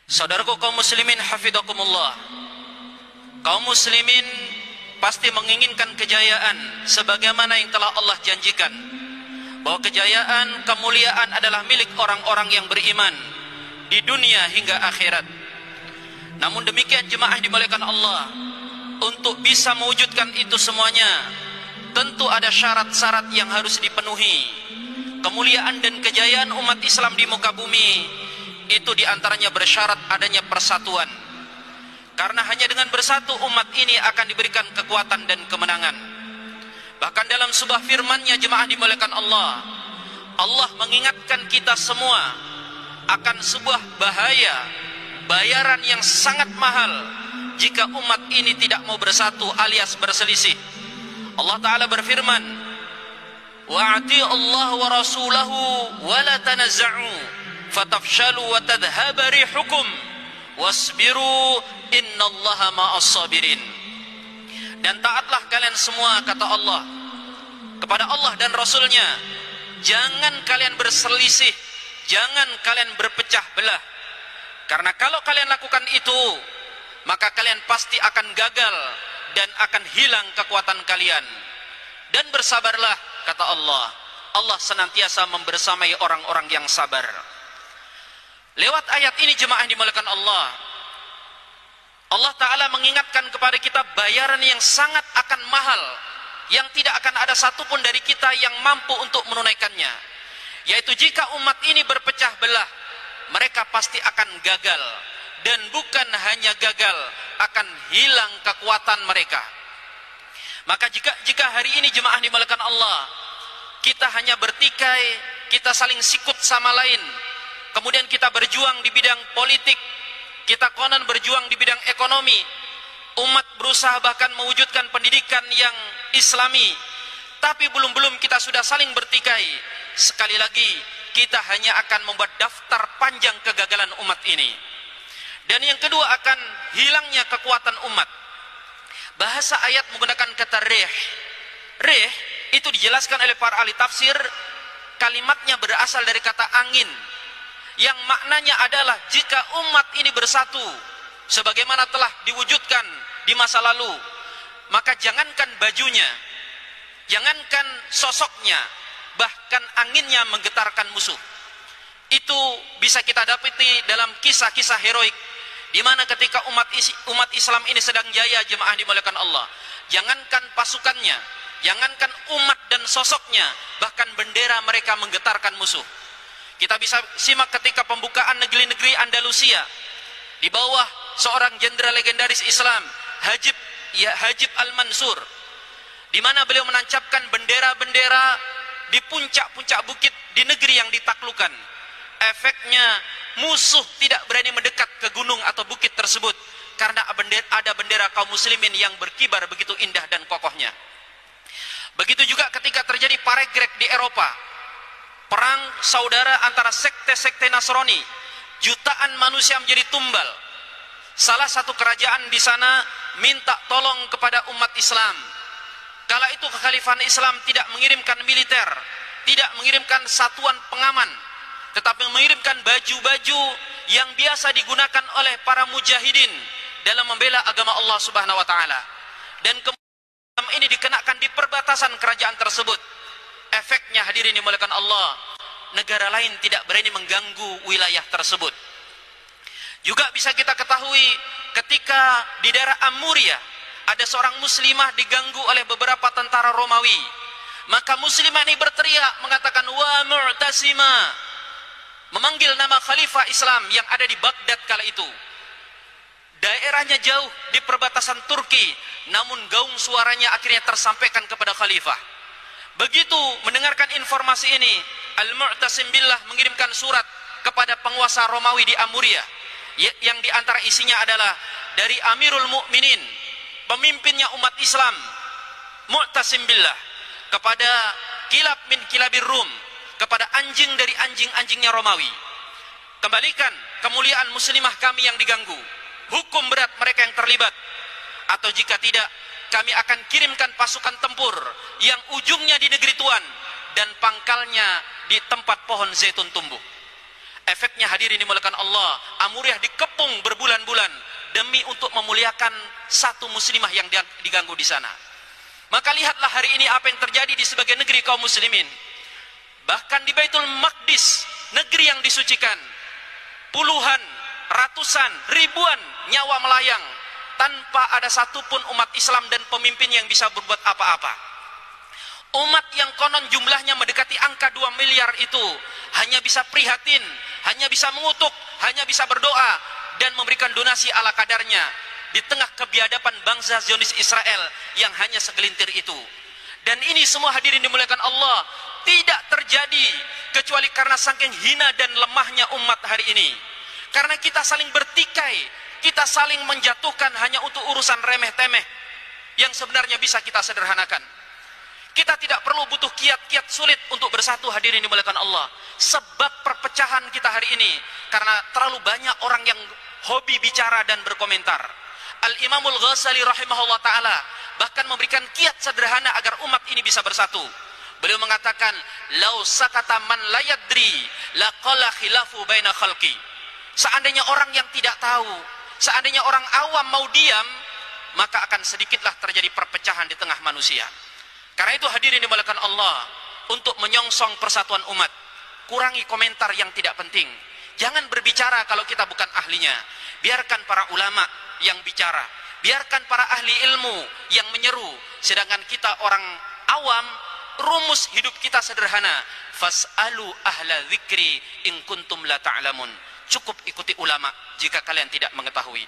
Saudaraku kaum muslimin hafidhakumullah, kaum muslimin pasti menginginkan kejayaan sebagaimana yang telah Allah janjikan, bahwa kejayaan, kemuliaan adalah milik orang-orang yang beriman di dunia hingga akhirat. Namun demikian jemaah dimuliakan Allah, untuk bisa mewujudkan itu semuanya tentu ada syarat-syarat yang harus dipenuhi. Kemuliaan dan kejayaan umat Islam di muka bumi itu diantaranya bersyarat adanya persatuan, karena hanya dengan bersatu umat ini akan diberikan kekuatan dan kemenangan. Bahkan dalam sebuah firman-Nya jemaah dimuliakan Allah, Allah mengingatkan kita semua akan sebuah bahaya, bayaran yang sangat mahal jika umat ini tidak mau bersatu alias berselisih. Allah Ta'ala berfirman, wa'ati Allah wa rasulahu wa la tanazza'u fatafshalu wa tadhhaba rihukum wasbiru innallaha ma'as sabirin. Dan taatlah kalian semua, kata Allah, kepada Allah dan Rasulnya. Jangan kalian berselisih, jangan kalian berpecah belah, karena kalau kalian lakukan itu maka kalian pasti akan gagal dan akan hilang kekuatan kalian. Dan bersabarlah, kata Allah, Allah senantiasa membersamai orang-orang yang sabar. Lewat ayat ini jemaah dimuliakan Allah, Allah Ta'ala mengingatkan kepada kita bayaran yang sangat akan mahal, yang tidak akan ada satupun dari kita yang mampu untuk menunaikannya, yaitu jika umat ini berpecah belah, mereka pasti akan gagal. Dan bukan hanya gagal, akan hilang kekuatan mereka. Maka jika hari ini jemaah dimuliakan Allah, kita hanya bertikai, kita saling sikut sama lain, kemudian kita berjuang di bidang politik, kita konon berjuang di bidang ekonomi, umat berusaha bahkan mewujudkan pendidikan yang islami, tapi belum kita sudah saling bertikai, sekali lagi kita hanya akan membuat daftar panjang kegagalan umat ini. Dan yang kedua, akan hilangnya kekuatan umat. Bahasa ayat menggunakan kata rih. Rih itu dijelaskan oleh para ahli tafsir, kalimatnya berasal dari kata angin, yang maknanya adalah jika umat ini bersatu sebagaimana telah diwujudkan di masa lalu, maka jangankan bajunya, jangankan sosoknya, bahkan anginnya menggetarkan musuh. Itu bisa kita dapati dalam kisah-kisah heroik, di mana ketika umat Islam ini sedang jaya jemaah dimuliakan Allah, jangankan pasukannya, jangankan umat dan sosoknya, bahkan bendera mereka menggetarkan musuh. Kita bisa simak ketika pembukaan negeri-negeri Andalusia di bawah seorang jenderal legendaris Islam, Hajib Al-Mansur, di mana beliau menancapkan bendera-bendera di puncak-puncak bukit di negeri yang ditaklukkan. Efeknya musuh tidak berani mendekat ke gunung atau bukit tersebut, karena ada bendera kaum muslimin yang berkibar begitu indah dan kokohnya. Begitu juga ketika terjadi paregrek di Eropa, perang saudara antara sekte-sekte Nasrani, jutaan manusia menjadi tumbal. Salah satu kerajaan di sana minta tolong kepada umat Islam. Kala itu kekhalifahan Islam tidak mengirimkan militer, tidak mengirimkan satuan pengaman, tetapi mengirimkan baju-baju yang biasa digunakan oleh para mujahidin dalam membela agama Allah Subhanahu wa taala. Dan kemudian ini dikenakan di perbatasan kerajaan tersebut. Efeknya hadirin dimuliakan Allah, negara lain tidak berani mengganggu wilayah tersebut. Juga bisa kita ketahui ketika di daerah Amuria ada seorang muslimah diganggu oleh beberapa tentara Romawi, maka muslimah ini berteriak mengatakan wa mu'tasima, memanggil nama khalifah Islam yang ada di Baghdad kala itu. Daerahnya jauh di perbatasan Turki, namun gaung suaranya akhirnya tersampaikan kepada khalifah. Begitu mendengarkan informasi ini, Al-Mu'tasim Billah mengirimkan surat kepada penguasa Romawi di Amuria, yang diantara isinya adalah dari Amirul Mukminin, pemimpinnya umat Islam, Mu'tasim Billah, kepada kilab min kilabir Rum, kepada anjing dari anjing-anjingnya Romawi, kembalikan kemuliaan muslimah kami yang diganggu, hukum berat mereka yang terlibat, atau jika tidak kami akan kirimkan pasukan tempur yang ujungnya di negeri Tuan dan pangkalnya di tempat pohon zaitun tumbuh. Efeknya hadirin dimuliakan Allah, Amuriah dikepung berkecimpung berbulan-bulan demi untuk memuliakan satu muslimah yang diganggu di sana. Maka lihatlah hari ini apa yang terjadi di sebagian negeri kaum muslimin. Bahkan di Baitul Maqdis, negeri yang disucikan, puluhan, ratusan, ribuan nyawa melayang tanpa ada satupun umat Islam dan pemimpin yang bisa berbuat apa-apa. Umat yang konon jumlahnya mendekati angka 2 miliar itu hanya bisa prihatin, hanya bisa mengutuk, hanya bisa berdoa dan memberikan donasi ala kadarnya di tengah kebiadaban bangsa Zionis Israel yang hanya segelintir itu. Dan ini semua hadirin dimuliakan Allah tidak terjadi kecuali karena saking hina dan lemahnya umat hari ini. Karena kita saling bertikai, kita saling menjatuhkan hanya untuk urusan remeh-temeh yang sebenarnya bisa kita sederhanakan. Kita tidak perlu butuh kiat-kiat sulit untuk bersatu hadirin dimuliakan Allah. Sebab perpecahan kita hari ini karena terlalu banyak orang yang hobi bicara dan berkomentar. Al-Imamul Ghazali rahimahullah ta'ala bahkan memberikan kiat sederhana agar umat ini bisa bersatu. Beliau mengatakan, "Lau sakata man la yadri laqala khilafu baina khalqi." Seandainya orang yang tidak tahu, seandainya orang awam mau diam, maka akan sedikitlah terjadi perpecahan di tengah manusia. Karena itu hadirin dimuliakan Allah, untuk menyongsong persatuan umat, kurangi komentar yang tidak penting. Jangan berbicara kalau kita bukan ahlinya. Biarkan para ulama yang bicara, biarkan para ahli ilmu yang menyeru, sedangkan kita orang awam, rumus hidup kita sederhana, fas'alu ahla dzikri in kuntum la ta'lamun. Cukup ikuti ulama jika kalian tidak mengetahui.